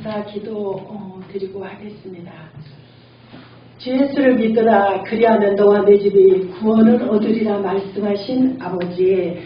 감사 기도 드리고 하겠습니다. 주 예수를 믿으라 그리하면 너와 내 집이 구원을 얻으리라 말씀하신 아버지,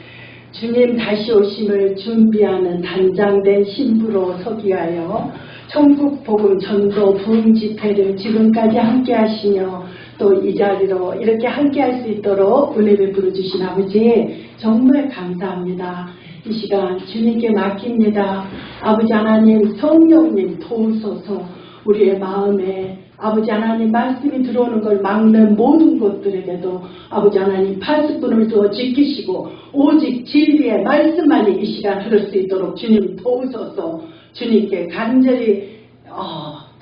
주님 다시 오심을 준비하는 단장된 신부로 서기 하여 천국 복음 전도 부흥 집회를 지금까지 함께 하시며 또 이 자리로 이렇게 함께 할 수 있도록 은혜 베풀어 주신 아버지 정말 감사합니다. 이 시간 주님께 맡깁니다. 아버지 하나님, 성령님 도우소서. 우리의 마음에 아버지 하나님 말씀이 들어오는 걸 막는 모든 것들에게도 아버지 하나님 파수꾼을 두어 지키시고 오직 진리의 말씀만이 이 시간 들을 수 있도록 주님 도우소서. 주님께 간절히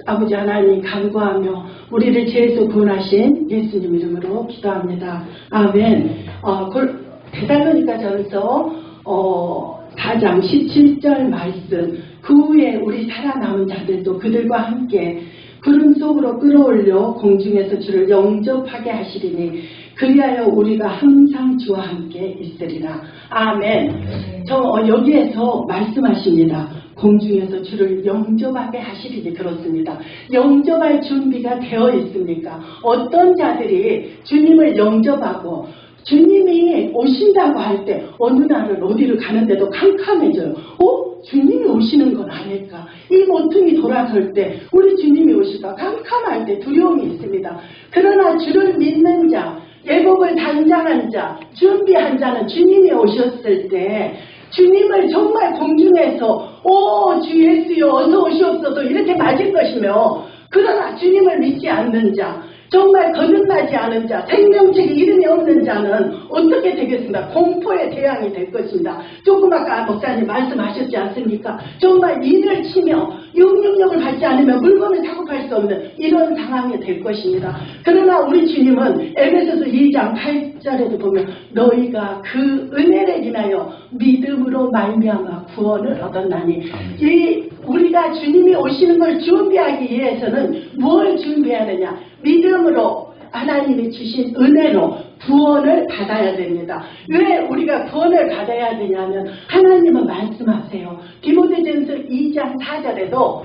아버지 하나님 간구하며 우리를 죄에서 구원하신 예수님 이름으로 기도합니다. 아멘. 데살로니가전서 4장 17절 말씀, 그 후에 우리 살아남은 자들도 그들과 함께 구름 속으로 끌어올려 공중에서 주를 영접하게 하시리니 그리하여 우리가 항상 주와 함께 있으리라. 아멘. 여기에서 말씀하십니다. 공중에서 주를 영접하게 하시리니 그렇습니다. 영접할 준비가 되어 있습니까? 어떤 자들이 주님을 영접하고 주님이 오신다고 할 때 어느 날은 어디를 가는데도 캄캄해져요. 주님이 오시는 건 아닐까? 이 모퉁이 돌아설 때 우리 주님이 오실까? 캄캄할 때 두려움이 있습니다. 그러나 주를 믿는 자, 예복을 단장한 자, 준비한 자는 주님이 오셨을 때 주님을 정말 공중에서 주 예수여 어서 오시옵소서 이렇게 맞을 것이며, 그러나 주님을 믿지 않는 자, 정말 거듭나지 않은 자, 생명책에 이름이 없는 자는 어떻게 되겠습니까? 공포의 대상이 될 것입니다. 조금 아까 목사님 말씀하셨지 않습니까? 정말 일을 치며 영향력을 받지 않으면 물건을 사고 팔 수 없는 이런 상황이 될 것입니다. 그러나 우리 주님은 에베소서 2장 8절에도 보면 너희가 그 은혜를 인하여 믿음으로 말미암아 구원을 얻었나니, 우리가 주님이 오시는 걸 준비하기 위해서는 뭘 준비해야 되냐? 믿음으로 하나님이 주신 은혜로 구원을 받아야 됩니다. 왜 우리가 구원을 받아야 되냐면 하나님은 말씀하세요. 디모데전서 2장 4절에도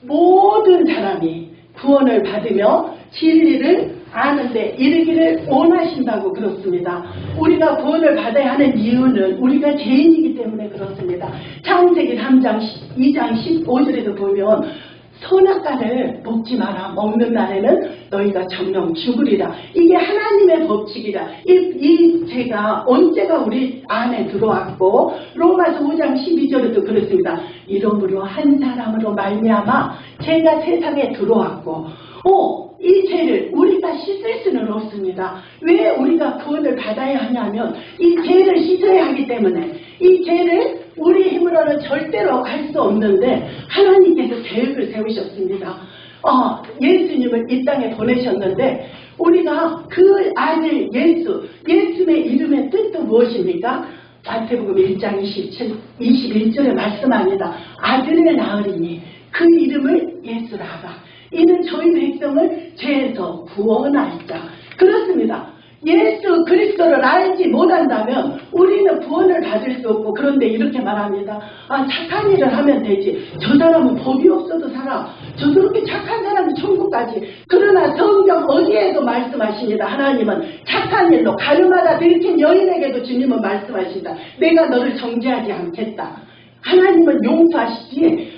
모든 사람이 구원을 받으며 진리를 아는데 이르기를 원하신다고 그렇습니다. 우리가 구원을 받아야 하는 이유는 우리가 죄인이기 때문에 그렇습니다. 창세기 3장 2장 15절에도 보면 선악과를 먹지 마라. 먹는 날에는 너희가 정령 죽으리라. 이게 하나님의 법칙이라. 이 죄가 언제가 우리 안에 들어왔고, 로마서 5장 12절에도 그렇습니다. 이러므로 한 사람으로 말미암아 죄가 세상에 들어왔고, 이 죄를 우리가 씻을 수는 없습니다. 왜 우리가 구원을 받아야 하냐면 이 죄를 씻어야 하기 때문에, 이 죄를 우리 힘으로는 절대로 할 수 없는데 하나님께서 계획을 세우셨습니다. 예수님을 이 땅에 보내셨는데 우리가 그 아들 예수의 이름의 뜻도 무엇입니까? 마태복음 1장 21절에 말씀합니다. 아들을 낳으리니 그 이름을 예수라 하라. 이는 저희 백성을 죄에서 구원할 자. 그렇습니다. 예수 그리스도를 알지 못한다면 우리는 구원을 받을 수 없고, 그런데 이렇게 말합니다. 착한 일을 하면 되지. 저 사람은 법이 없어도 살아. 저렇게 착한 사람이 천국 가지. 그러나 성경 어디에도 말씀하십니다. 하나님은 착한 일로 가늠하다 들킨 여인에게도 주님은 말씀하신다. 내가 너를 정죄하지 않겠다. 하나님은 용서하시지.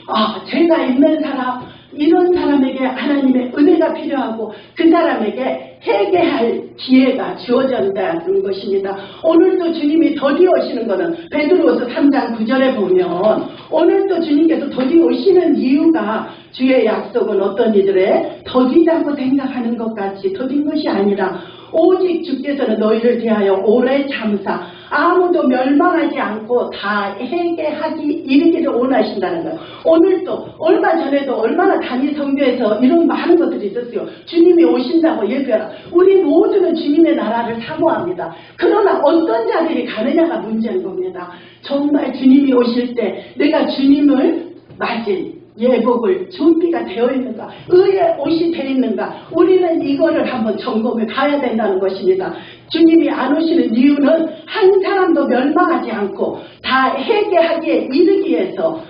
죄가 있는 사람, 이런 사람에게 하나님의 은혜가 필요하고 그 사람에게 회개할 기회가 주어진다는 것입니다. 오늘도 주님이 더디 오시는 것은 베드로후서 3장 9절에 보면 오늘도 주님께서 더디 오시는 이유가 주의 약속은 어떤 이들의 더디다고 생각하는 것 같이 더딘 것이 아니라 오직 주께서는 너희를 대하여 오래 참사 아무도 멸망하지 않고 다 회개하기 이르기를 원하신다는 거예요. 오늘도 얼마 전에도 얼마나 단위 성교에서 이런 많은 것들이 있었어요. 주님이 오신다고 예배하라. 우리 모두는 주님의 나라를 사모합니다. 그러나 어떤 자들이 가느냐가 문제인 겁니다. 정말 주님이 오실 때 내가 주님을 맞을 예복을 준비가 되어 있는가, 의의 옷이 되어 있는가, 우리는 이거를 한번 점검해 봐야 된다는 것입니다. 주님이 안 오시는 이유는 한 사람도 멸망하지 않고 다 회개하기에 이르기 위해서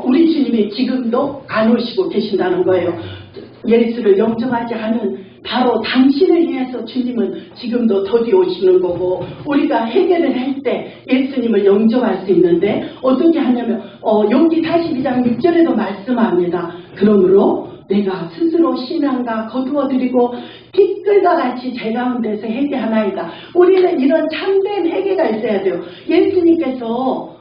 우리 주님이 지금도 안 오시고 계신다는 거예요. 예수를 영접하지 않은 바로 당신을 위해서 주님은 지금도 더디 오시는 거고, 우리가 해결을 할 때 예수님을 영접할 수 있는데 어떻게 하냐면 욥기 42장 6절에도 말씀합니다. 그러므로 내가 스스로 신앙과 거두어드리고 티끌과 같이 제 가운데서 회개하나이다. 우리는 이런 참된 회개가 있어야 돼요. 예수님께서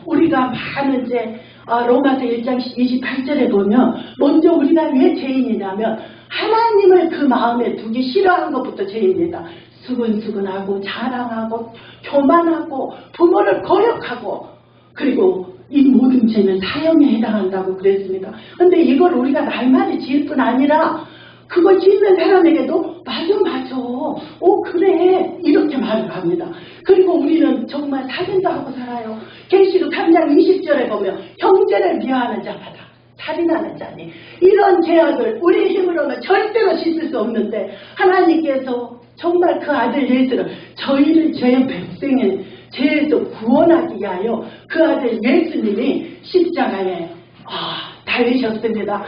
우리가 많은 이제 로마서 1장 28절에 보면 먼저 우리가 왜 죄인이냐면 하나님을 그 마음에 두기 싫어하는 것부터 죄입니다. 수근수근하고 자랑하고 교만하고 부모를 거역하고, 그리고 이 모든 죄는 사형에 해당한다고 그랬습니다. 근데 이걸 우리가 날마다 지을 뿐 아니라 그걸 짓는 사람에게도 맞아 그래 이렇게 말을 합니다. 그리고 우리는 정말 살인도 하고 살아요. 계시록 3장 20절에 보면 형제를 미워하는 자마다 살인하는 자니, 이런 죄악을 우리의 힘으로는 절대로 씻을 수 없는데 하나님께서 정말 그 아들 예수를 저희를 죄의 백성인 죄에서 구원하기 위하여 그 아들 예수님이 십자가에 달리셨습니다.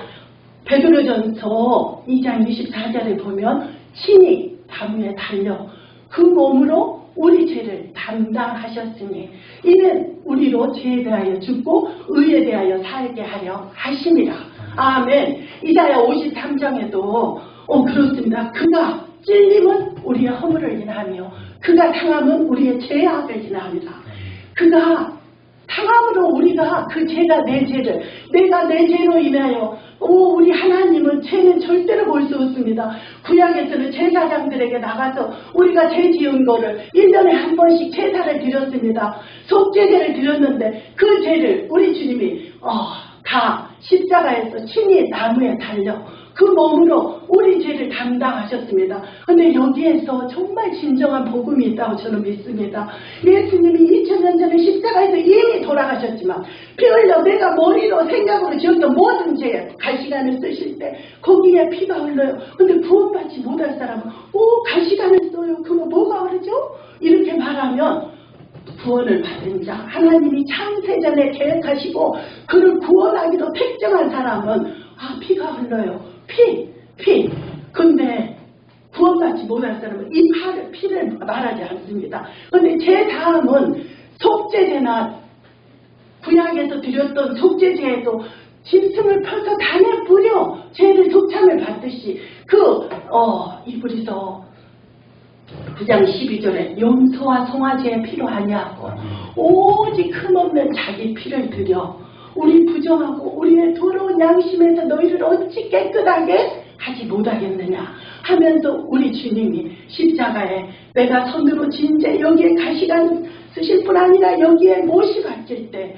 베드로전서 2장 24절에 보면 친히 나무에 달려 그 몸으로 우리 죄를 담당하셨으니 이는 우리로 죄에 대하여 죽고 의에 대하여 살게 하려 하심이라. 아멘. 이사야 53장에도 그렇습니다. 그가 찔림은 우리의 허물을 인하며 그가 상함은 우리의 죄악을 인하합니다. 그가 상함으로 우리가 그 죄가 내 죄를, 내가 내 죄로 인하여 우리 하나님은 죄는 절대로 볼 수 없습니다. 구약에서는 제사장들에게 나가서 우리가 죄 지은 거를 1년에 한 번씩 제사를 드렸습니다. 속죄제를 드렸는데 그 죄를 우리 주님이 다 십자가에서 친히 나무에 달려 그 몸으로 우리 죄를 담당하셨습니다. 근데 여기에서 정말 진정한 복음이 있다고 저는 믿습니다. 예수님이 2000년 전에 십자가에서 이미 돌아가셨지만 피 흘려 내가 머리로 생각으로 지었던 모든 죄에 가시관을 쓰실 때 거기에 피가 흘러요. 근데 구원받지 못할 사람은 가시관을 써요. 그거 뭐가 흐르죠? 이렇게 말하면 구원을 받은 자, 하나님이 창세전에 계획하시고 그를 구원하기로 택정한 사람은 피가 흘러요. 피. 근데 구원받지 못할 사람은 이 피를 말하지 않습니다. 근데 제 다음은 속죄제나 구약에서 드렸던 속죄제에도 짐승을 펴서 단에 뿌려 죄를 속참을 받듯이 이브리서 9장 12절에 염소와 송아지의 피로 아니하고 오직 흠없는 자기 피를 들여 우리 부정하고 우리의 더러운 양심에서 너희를 어찌 깨끗하게 하지 못하겠느냐 하면서 우리 주님이 십자가에 내가 손으로 진제 여기에 가시관 쓰실 뿐 아니라 여기에 못이 박힐 때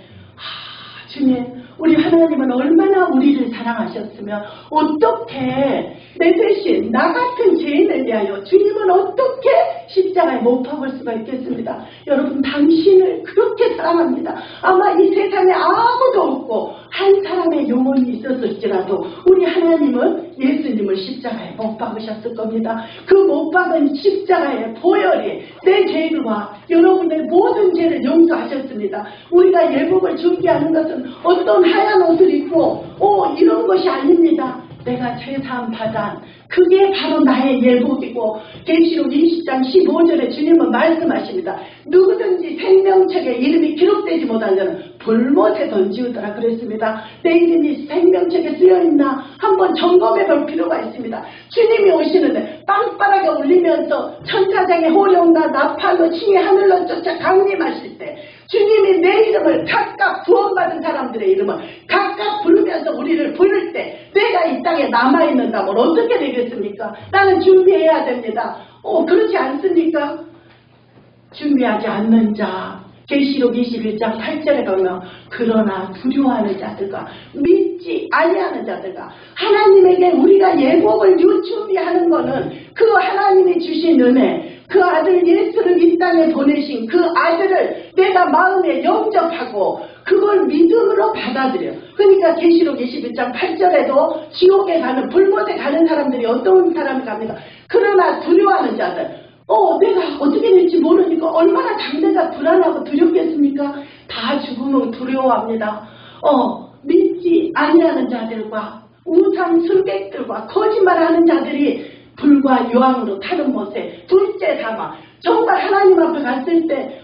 주님, 우리 하나님은 얼마나 우리를 사랑하셨으면 어떻게 내 대신 나 같은 죄인을 위하여 주님은 어떻게 십자가에 못 박을 수가 있겠습니다. 여러분, 당신을 그렇게 사랑합니다. 아마 이 세상에 아무도 없고 한 사람의 영혼이 있었을지라도 우리 하나님은 예수님을 십자가에 못 박으셨을 겁니다. 그 못 박은 십자가의 보혈이 내 죄와 여러분의 모든 죄를 용서하셨습니다. 우리가 예복을 준비하는 것은 어떤 하얀 옷을 입고 이런 것이 아닙니다. 내가 죄사함 받아 그게 바로 나의 예복이고, 계시록 20장 15절에 주님은 말씀하십니다. 누구든지 생명책에 이름이 기록되지 못한 자는 불못에 던지우더라 그랬습니다. 내 이름이 생명책에 쓰여있나 한번 점검해 볼 필요가 있습니다. 주님이 오시는데 빵빠라게 울리면서 천사장의 호령과 나팔로 칭의 하늘로 쫓아 강림하실 때 주님이 내 이름을 각각 구원받은 사람들의 이름을 각각 부르면서 우리를 부를 때 내가 이 땅에 남아있는다면 어떻게 되겠습니까? 나는 준비해야 됩니다. 그렇지 않습니까? 준비하지 않는 자, 계시록 21장 8절에 보면 그러나 두려워하는 자들과 믿지 아니하는 자들과 하나님에게 우리가 예복을 준비하는 것은 그 하나님이 주신 은혜, 그 아들 예수를 이 땅에 보내신 그 아들을 내가 마음에 영접하고 그걸 믿음으로 받아들여. 그러니까 계시록 21장 8절에도 지옥에 가는 불못에 가는 사람들이 어떤 사람이 갑니까? 그러나 두려워하는 자들, 내가 어떻게 될지 모르니까 얼마나 당대가 불안하고 두렵겠습니까? 다 죽으면 두려워합니다. 믿지 아니하는 자들과 우상 술객들과 거짓말하는 자들이 불과 유황으로 타는 못에 둘째 담아 정말 하나님 앞에 갔을 때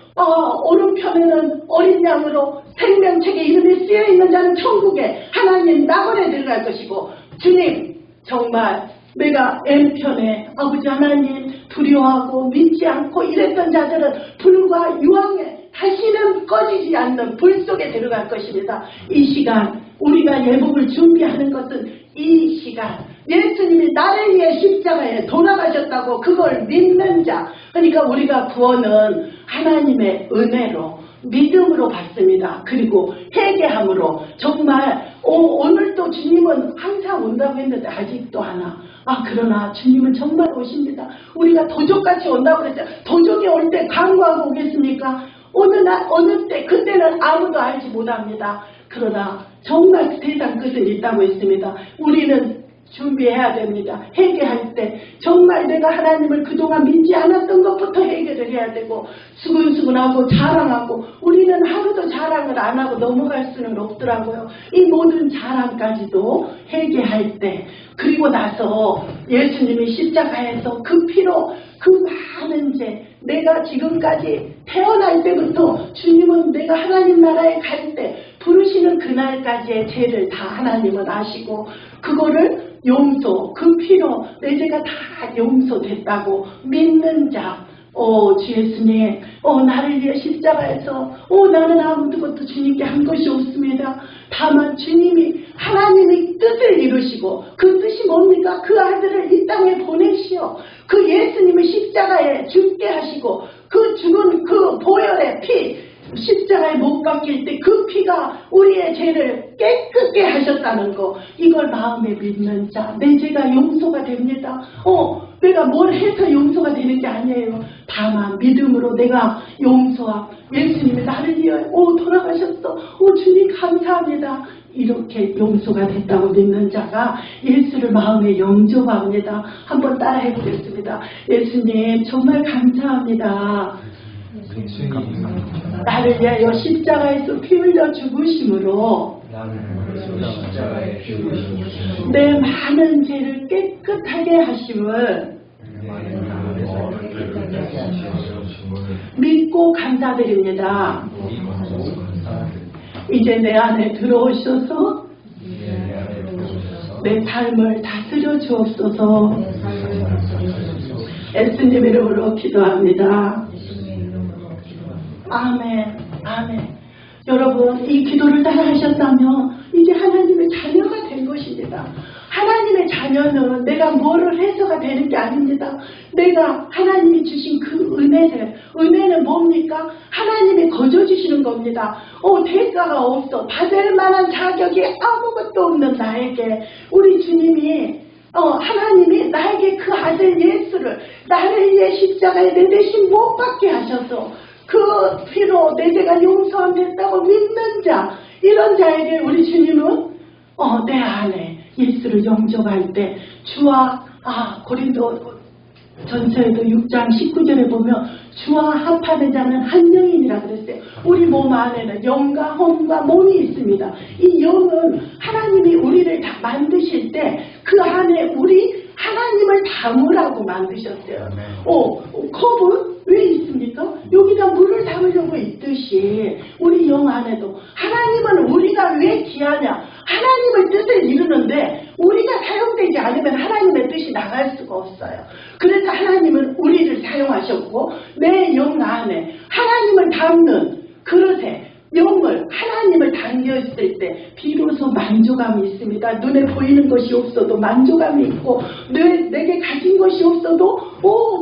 오른편에는 어린 양으로 생명책에 이름이 쓰여있는 자는 천국에 하나님 낙원에 들어갈 것이고, 주님 정말 내가 왼편에 아버지 하나님 두려워하고 믿지 않고 이랬던 자들은 불과 유황에 다시는 꺼지지 않는 불 속에 들어갈 것입니다. 이 시간 우리가 예복을 준비하는 것은 이 시간 예수님이 나를 위해 십자가에 돌아가셨다고 그걸 믿는 자, 그러니까 우리가 구원은 하나님의 은혜로 믿음으로 받습니다. 그리고 회개함으로 정말 오늘도 주님은 항상 온다고 했는데 아직도 안 와. 그러나 주님은 정말 오십니다. 우리가 도적같이 온다고 그랬죠. 도적이 올 때 간구하고 오겠습니까? 어느 때 그때는 아무도 알지 못합니다. 그러나 정말 세상 끝은 있다고 했습니다. 우리는 준비해야 됩니다. 회개할 때 정말 내가 하나님을 그동안 믿지 않았던 것부터 해결을 해야 되고, 수근수근하고 자랑하고, 우리는 하루도 자랑을 안 하고 넘어갈 수는 없더라고요. 이 모든 자랑까지도 회개할 때, 그리고 나서 예수님이 십자가에서 그 피로 그 많은 죄, 내가 지금까지 태어날 때부터 주님은 내가 하나님 나라에 갈 때 부르시는 그날까지의 죄를 다 하나님은 아시고, 그거를 용서, 그 피로 내 죄가 다 용서됐다고 믿는 자, 주 예수님, 나를 위해 십자가에서, 나는 아무것도 주님께 한 것이 없습니다. 다만 주님이 하나님의 뜻을 이루시고, 그 뜻이 뭡니까? 그 아들을 이 땅에 보내시오. 그 예수님을 십자가에 죽게 하시고, 그 죽은 그 보혈의 피, 십자가에 못 박힐 때 그 피가 우리의 죄를 깨끗게 하셨다는 거, 이걸 마음에 믿는 자, 내 죄가 용서가 됩니다. 내가 뭘 해서 용서가 되는 게 아니에요. 다만 믿음으로 내가 용서하고, 예수님이 나를 위해 돌아가셨어, 주님 감사합니다, 이렇게 용서가 됐다고 믿는 자가 예수를 마음에 영접합니다. 한번 따라해 보겠습니다. 예수님 정말 감사합니다. 나를 위하여 십자가에서 피 흘려 죽으심으로 내 많은 죄를 깨끗하게 하심을 믿고 감사드립니다. 이제 내 안에 들어오셔서 내 삶을 다스려 주옵소서. 예수님 이름으로 기도합니다. 아멘, 아멘. 여러분, 이 기도를 따라 하셨다면 이제 하나님의 자녀가 된 것입니다. 하나님의 자녀는 내가 뭐를 해서가 되는 게 아닙니다. 내가 하나님이 주신 그 은혜는 뭡니까? 하나님이 거저주시는 겁니다. 대가가 없어. 받을 만한 자격이 아무것도 없는 나에게 우리 주님이 하나님이 나에게 그 아들 예수를 나를 위해 십자가에 내 대신 못 박게 하셔서 그 피로 내 죄가 용서가 됐다고 믿는 자, 이런 자에게 우리 주님은 내 안에 예수를 영접할 때 주와 고린도 전서에도 6장 19절에 보면 주와 합하는 자는 한 영이니라 그랬어요. 우리 몸 안에는 영과 혼과 몸이 있습니다. 이 영은 하나님이 우리를 다 만드실 때 그 안에 우리 하나님을 담으라고 만드셨어요. 컵은 왜 있습니까? 여기다 물을 담으려고 있듯이 우리 영 안에도 하나님은 우리가 왜 귀하냐? 하나님의 뜻을 이루는데 우리가 사용되지 않으면 하나님의 뜻이 나갈 수가 없어요. 그래서 하나님은 우리를 사용하셨고 내 영 안에 하나님을 담는 그릇에 영을 하나님을 담겼을 때 비로소 만족감이 있습니다. 눈에 보이는 것이 없어도 만족감이 있고 내게 가진 것이 없어도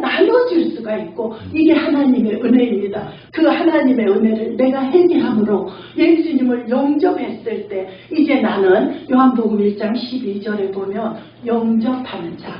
나눠줄 수가 있고, 이게 하나님의 은혜입니다. 그 하나님의 은혜를 내가 회개함으로 예수님을 영접했을 때 이제 나는 요한복음 1장 12절에 보면 영접하는 자,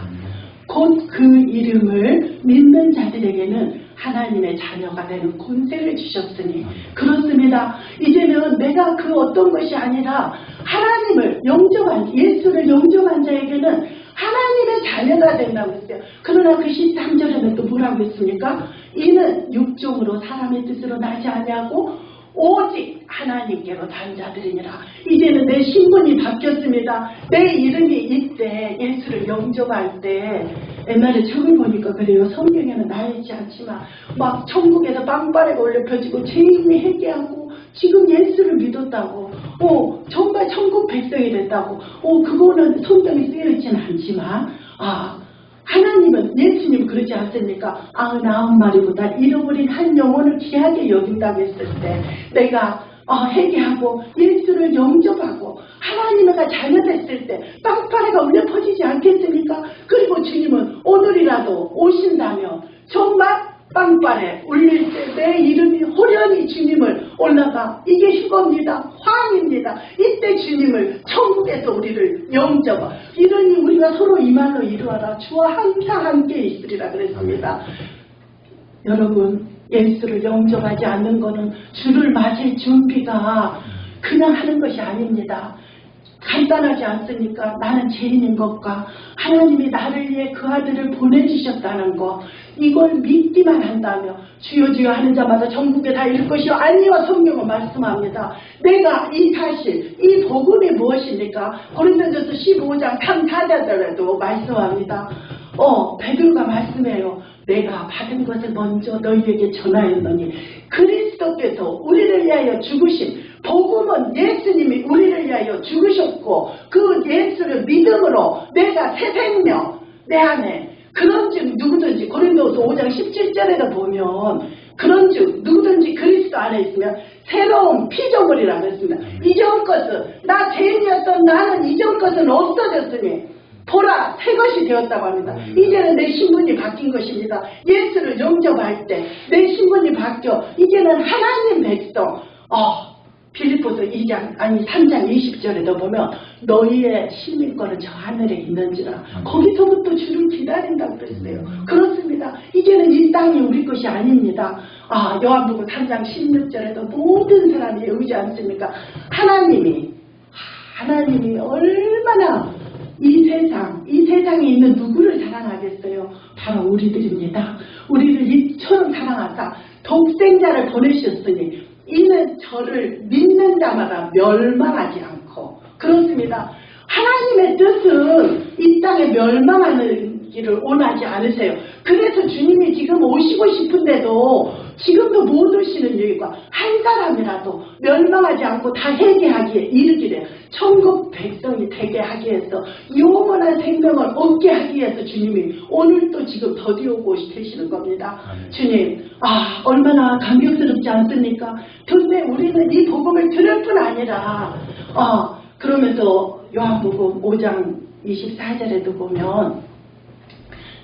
곧 그 이름을 믿는 자들에게는 하나님의 자녀가 되는 권세를 주셨으니, 그렇습니다. 이제는 내가 그 어떤 것이 아니라 하나님을 영접한, 예수를 영접한 자에게는 하나님의 자녀가 된다고 했어요. 그러나 그 13절에는 또 뭐라고 했습니까? 이는 육종으로 사람의 뜻으로 나지 아니하고 오직 하나님께로 단 자들이니라. 이제는 내 신분이 바뀌었습니다. 내 이름이 이때 예수를 영접할 때 옛날에 책을 보니까 그래요. 성경에는 나있지 않지만 막 천국에서 빵빠레가 올려 펴지고 죄인이 회개하고 지금 예수를 믿었다고 정말 천국 백성이 됐다고 그거는 성경에 쓰여있지는 않지만 하나님은 예수님 그러지 않습니까? 99마리보다 잃어버린 한 영혼을 귀하게 여긴다고 했을 때 내가 회개하고 예수를 영접하고 하나님과 자녀됐을 때 빵빠레가 울려 퍼지지 않겠습니까? 그리고 주님은 오늘이라도 오신다면 정말 빵빠레 울릴 때 내 이름이 호련히 주님을 올라가 이게 휴거입니다. 환입니다. 이때 주님을 천국에서 우리를 영접하 이러니 우리가 서로 이 말로 이루어라. 주와 항상 함께 있으리라 그랬습니다. 여러분 예수를 영접하지 않는 것은 주를 맞을 준비가 그냥 하는 것이 아닙니다. 간단하지 않습니까? 나는 죄인인 것과 하나님이 나를 위해 그 아들을 보내주셨다는 것 이걸 믿기만 한다며 주여 주여 하는 자마다 천국에 다 이를 것이요 아니요 성경은 말씀합니다. 내가 이 사실 이 복음이 무엇입니까? 고린도전서 15장 3, 4절에도 말씀합니다. 베드로가 말씀해요. 내가 받은 것을 먼저 너희에게 전하였노니 그리스도께서 우리를 위하여 죽으신 복음은 예수님이 우리를 위하여 죽으셨고 그 예수를 믿음으로 내가 새 생명 내 안에 그런즉 누구든지 고린도서 5장 17절에도 보면 그런즉 누구든지 그리스도 안에 있으면 새로운 피조물이라고 했습니다. 이전 것은 나 죄인이었던 나는 이전 것은 없어졌으니 보라 새 것이 되었다고 합니다. 이제는 내 신분이 바뀐 것입니다. 예수를 영접할 때 내 신분이 바뀌어 이제는 하나님 백성 빌립보서 3장 20절에도 보면 너희의 시민권은 저 하늘에 있는지라 거기서부터 주를 기다린다고 그랬어요. 그렇습니다. 이제는 이 땅이 우리 것이 아닙니다. 요한복음 3장 16절에도 모든 사람이 의지 않습니까? 하나님이 얼마나 이 세상에 있는 누구를 사랑하겠어요? 바로 우리들입니다. 우리를 이처럼 사랑하사 독생자를 보내셨으니 이는 저를 믿는 자마다 멸망하지 않고 그렇습니다. 하나님의 뜻은 이 땅에 멸망하는 길을 원하지 않으세요. 그래서 주님이 지금 오시고 싶은데도 지금도 못 오시는 이유가 한 사람이라도 멸망하지 않고 다 회개하기에 이르기래 천국 백성이 되게 하기 위해서 영원한 생명을 얻게 하기 위해서 주님이 오늘 또 지금 더디오고 계시는 겁니다. 주님 얼마나 감격스럽지 않습니까? 근데 우리는 이 복음을 들을 뿐 아니라 그러면서 요한복음 5장 24절에도 보면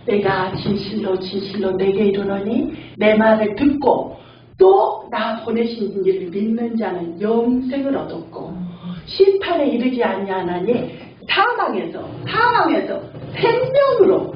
내가 진실로 내게 이르노니 내 말을 듣고 또 나 보내신 이를 믿는 자는 영생을 얻었고 심판에 이르지 아니하나니 사망에서 생명으로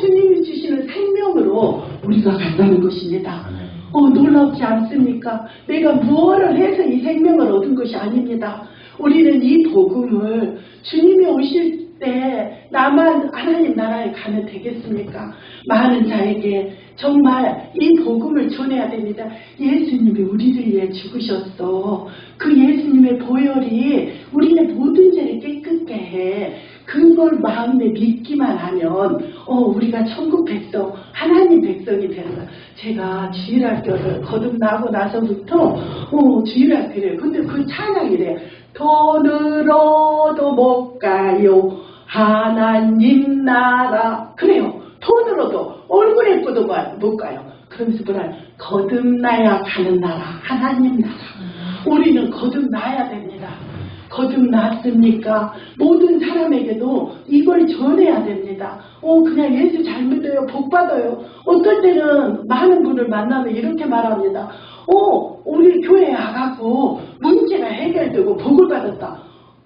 주님이 주시는 생명으로 우리가 간다는 것입니다. 놀랍지 않습니까? 내가 무엇을 해서 이 생명을 얻은 것이 아닙니다. 우리는 이 복음을 주님이 오실 때 나만 하나님 나라에 가면 되겠습니까? 많은 자에게 정말 이 복음을 전해야 됩니다. 예수님이 우리를 위해 죽으셨어. 그 예수님의 보혈이 우리의 모든 죄를 깨끗게 해. 그걸 마음에 믿기만 하면 우리가 천국 백성, 하나님 백성이 되는 거야. 제가 주일학교를 거듭나고 나서부터 주일학교래요. 근데 그 찬양이래요. 돈으로도 못 가요 하나님 나라. 그래요. 돈으로도 얼굴 예쁘도 못 가요. 그러면서 뭐라 거듭나야 가는 나라 하나님 나라. 우리는 거듭나야 됩니다. 거듭났습니까? 모든 사람에게도 이걸 전해야 됩니다. 그냥 예수 잘 믿어요. 복 받아요. 어떨 때는 많은 분을 만나면 이렇게 말합니다. 우리 교회에 와갖고 문제가 해결되고 복을 받았다.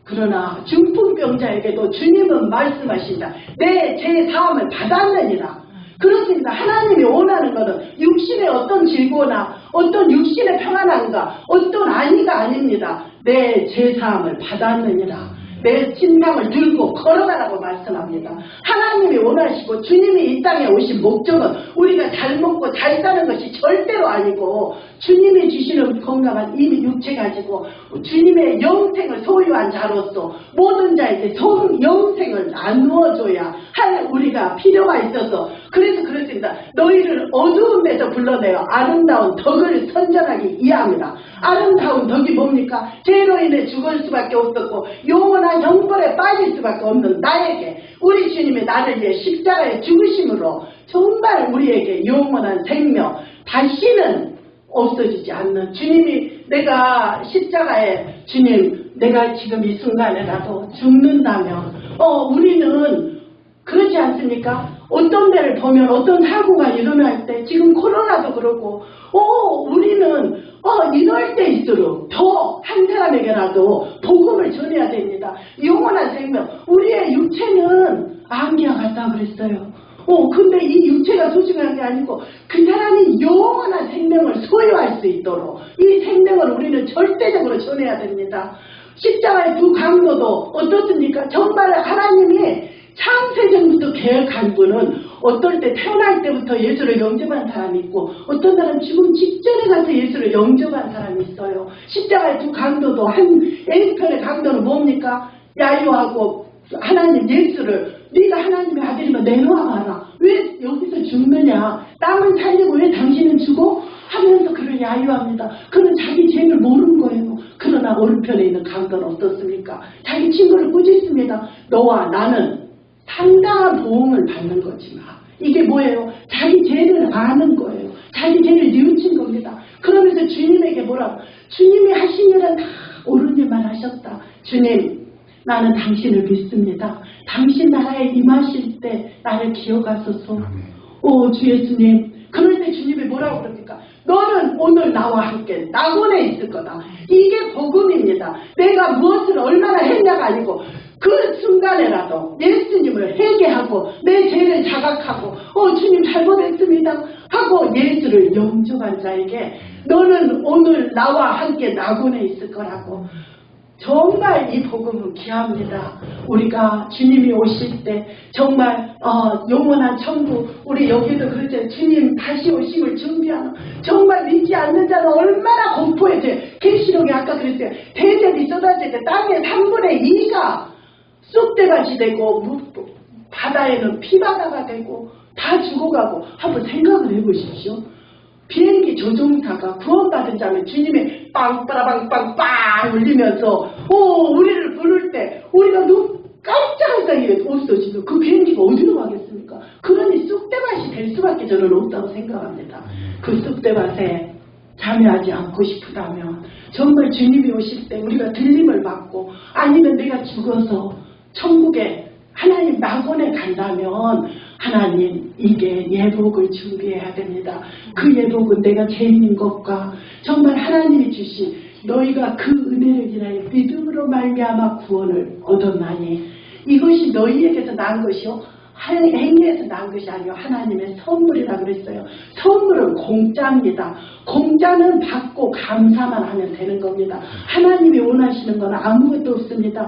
그러나 중풍병자에게도 주님은 말씀하신다. 내 죄 사함을 받았느니라. 그렇습니다. 하나님이 원하는 것은 육신의 어떤 즐거우나 어떤 육신의 평안함과 어떤 안위가 아닙니다. 내 죄 사함을 받았느니라. 내 신랑을 들고 걸어가라고 말씀합니다. 하나님이 원하시고 주님이 이 땅에 오신 목적은 우리가 잘 먹고 잘 사는 것이 절대로 아니고 주님이 주시는 건강한 이미 육체 가지고 주님의 영생을 소유한 자로서 모든 자에게 영생을 나누어줘야 할 우리가 필요가 있어서 그래서 그렇습니다. 너희를 어두움에서 불러내어 아름다운 덕을 선전하기 위함이다. 아름다운 덕이 뭡니까? 죄로 인해 죽을 수밖에 없었고 영원한 형벌에 빠질 수밖에 없는 나에게 우리 주님이 나를 위해 십자가에 죽으심으로 정말 우리에게 영원한 생명 다시는 없어지지 않는 주님이 내가 십자가에 주님 내가 지금 이 순간에라도 죽는다면 우리는 그렇지 않습니까? 어떤 데를 보면 어떤 사고가 일어날 때 지금 코로나도 그렇고 우리는 이럴 때일수록 더 한 사람에게라도 복음을 전해야 됩니다. 영원한 생명 우리의 육체는 암기와 같다 그랬어요. 근데 이 육체가 소중한 게 아니고 그 사람이 영원한 생명을 소유할 수 있도록 이 생명을 우리는 절대적으로 전해야 됩니다. 십자가의 두 강도도 어떻습니까? 정말 하나님이 창세전부터 계획한 분은 어떨 때 태어날 때부터 예수를 영접한 사람이 있고 어떤 사람은 죽음 직전에 가서 예수를 영접한 사람이 있어요. 십자가의 두 강도도 한 A편의 강도는 뭡니까? 야유하고 하나님 예수를 네가 하나님의 아들이면 내놓아봐라. 왜 여기서 죽느냐. 땅은 살리고 왜 당신은 죽어? 하면서 그를 야유합니다. 그는 자기 죄를 모르는 거예요. 그러나 오른편에 있는 강도는 어떻습니까? 자기 친구를 꾸짖습니다. 너와 나는 상당한 보응을 받는 거지만 이게 뭐예요? 자기 죄를 아는 거예요. 자기 죄를 뉘우친 겁니다. 그러면서 주님에게 뭐라고? 주님이 하신 일은 다 옳은 일만 하셨다. 주님 나는 당신을 믿습니다. 당신 나라에 임하실 때 나를 기억하소서. 주 예수님. 그럴 때 주님이 뭐라고 그럽니까? 너는 오늘 나와 함께 낙원에 있을 거다. 이게 복음입니다. 내가 무엇을 얼마나 했냐가 아니고 그 순간에라도 예수님을 회개하고 내 죄를 자각하고 주님 잘못했습니다 하고 예수를 영접한 자에게 너는 오늘 나와 함께 낙원에 있을 거라고. 정말 이 복음은 귀합니다. 우리가 주님이 오실 때 정말 영원한 천국 우리 여기도 그렇죠. 주님 다시 오심을 준비하는 정말 믿지 않는 자는 얼마나 공포해져요. 계시록에 아까 그랬어요. 대접이 쏟아질 때 땅의 3분의 2가 쑥대밭이 되고 바다에는 피바다가 되고 다 죽어가고 한번 생각을 해보십시오. 비행기 조종사가 구원받은 자면 주님의 빵빠라빵빵빵 울리면서 우리를 부를 때 우리가 눈 깜짝할 사이에 없어지면 그 비행기가 어디로 가겠습니까? 그러니 쑥대밭이 될 수밖에 저는 없다고 생각합니다. 그 쑥대밭에 참여하지 않고 싶다면 정말 주님이 오실 때 우리가 들림을 받고 아니면 내가 죽어서 천국에 하나님 낙원에 간다면 하나님 이게 예복을 준비해야 됩니다. 그 예복은 내가 죄 있는 것과 정말 하나님이 주신 너희가 그 은혜를 인하여 믿음으로 말미암아 구원을 얻었나니 이것이 너희에게서 난 것이요 행위에서 난 것이 아니요 하나님의 선물이라 그랬어요. 선물은 공짜입니다. 공짜는 받고 감사만 하면 되는 겁니다. 하나님이 원하시는 건 아무것도 없습니다.